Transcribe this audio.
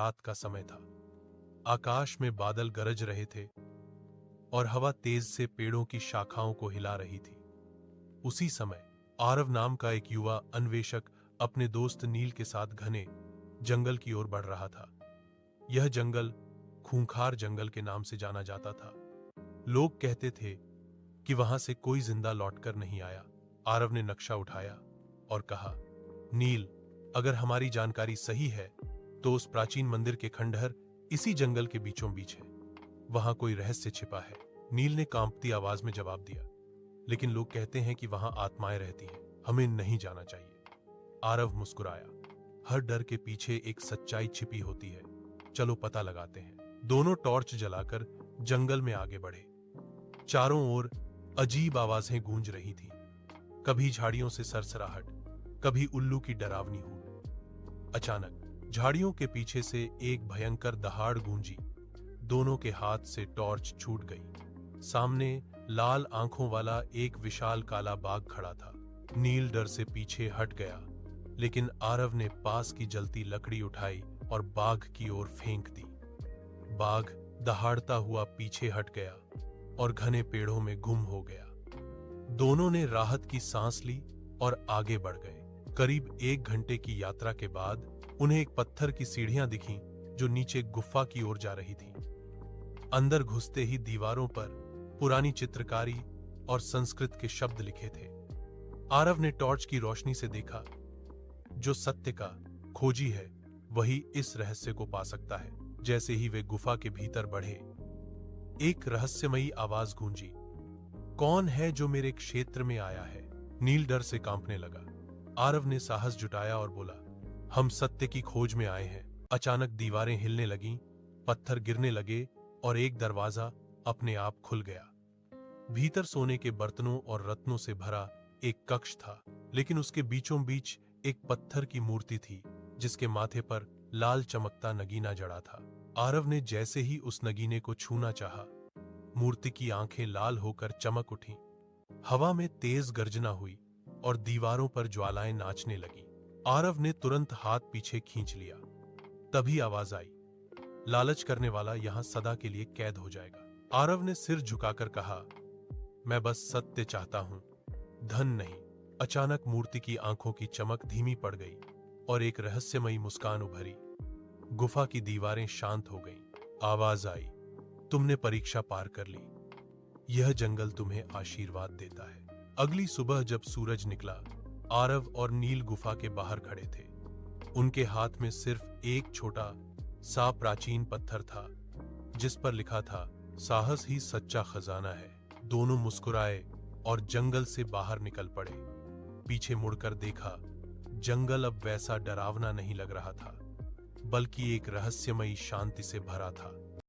रात का समय था। आकाश में बादल गरज रहे थे और हवा तेज से पेड़ों की शाखाओं को हिला रही थी। उसी समय आरव नाम का एक युवा अन्वेषक अपने दोस्त नील के साथ घने जंगल की ओर बढ़ रहा था। यह जंगल खूंखार जंगल के नाम से जाना जाता था। लोग कहते थे कि वहां से कोई जिंदा लौटकर नहीं आया। आरव ने नक्शा उठाया और कहा, नील, अगर हमारी जानकारी सही है तो उस प्राचीन मंदिर के खंडहर इसी जंगल के बीचों बीच है। वहां कोई रहस्य छिपा है। नील ने कांपती आवाज में जवाब दिया, लेकिन लोग कहते हैं कि वहां आत्माएं रहती हैं, हमें नहीं जाना चाहिए। आरव मुस्कुराया, हर डर के पीछे एक सच्चाई छिपी होती है, चलो पता लगाते हैं। दोनों टॉर्च जलाकर जंगल में आगे बढ़े। चारों ओर अजीब आवाजें गूंज रही थीं, कभी झाड़ियों से सरसराहट, कभी उल्लू की डरावनी हूट। अचानक झाड़ियों के पीछे से एक भयंकर दहाड़ गूंजी। दोनों के हाथ से टॉर्च छूट गई। सामने लाल आंखों वाला एक विशाल काला बाघ खड़ा था। नील डर से पीछे हट गया, लेकिन आरव ने पास की जलती लकड़ी उठाई और बाघ की ओर फेंक दी। बाघ दहाड़ता हुआ पीछे हट गया और घने पेड़ों में गुम हो गया। दोनों ने राहत की सांस ली और आगे बढ़ गए। करीब 1 घंटे की यात्रा के बाद उन्हें एक पत्थर की सीढ़ियां दिखीं जो नीचे गुफा की ओर जा रही थीं। अंदर घुसते ही दीवारों पर पुरानी चित्रकारी और संस्कृत के शब्द लिखे थे। आरव ने टॉर्च की रोशनी से देखा, जो सत्य का खोजी है वही इस रहस्य को पा सकता है। जैसे ही वे गुफा के भीतर बढ़े, एक रहस्यमयी आवाज गूंजी, कौन है जो मेरे क्षेत्र में आया है? नील डर से कांपने लगा। आरव ने साहस जुटाया और बोला, हम सत्य की खोज में आए हैं। अचानक दीवारें हिलने लगीं, पत्थर गिरने लगे और एक दरवाजा अपने आप खुल गया। भीतर सोने के बर्तनों और रत्नों से भरा एक कक्ष था, लेकिन उसके बीचों बीच एक पत्थर की मूर्ति थी जिसके माथे पर लाल चमकता नगीना जड़ा था। आरव ने जैसे ही उस नगीने को छूना चाहा, मूर्ति की आंखें लाल होकर चमक उठीं। हवा में तेज गर्जना हुई और दीवारों पर ज्वालाएं नाचने लगीं। आरव ने तुरंत हाथ पीछे खींच लिया। तभी आवाज आई, लालच करने वाला यहां सदा के लिए कैद हो जाएगा। आरव ने सिर झुकाकर कहा, मैं बस सत्य चाहता हूं, धन नहीं। अचानक मूर्ति की आंखों की चमक धीमी पड़ गई और एक रहस्यमयी मुस्कान उभरी। गुफा की दीवारें शांत हो गईं। आवाज आई, तुमने परीक्षा पार कर ली। यह जंगल तुम्हें आशीर्वाद देता है। अगली सुबह जब सूरज निकला, आरव और नील गुफा के बाहर खड़े थे। उनके हाथ में सिर्फ एक छोटा सा प्राचीन पत्थर था जिस पर लिखा था, साहस ही सच्चा खजाना है। दोनों मुस्कुराए और जंगल से बाहर निकल पड़े। पीछे मुड़कर देखा, जंगल अब वैसा डरावना नहीं लग रहा था, बल्कि एक रहस्यमयी शांति से भरा था।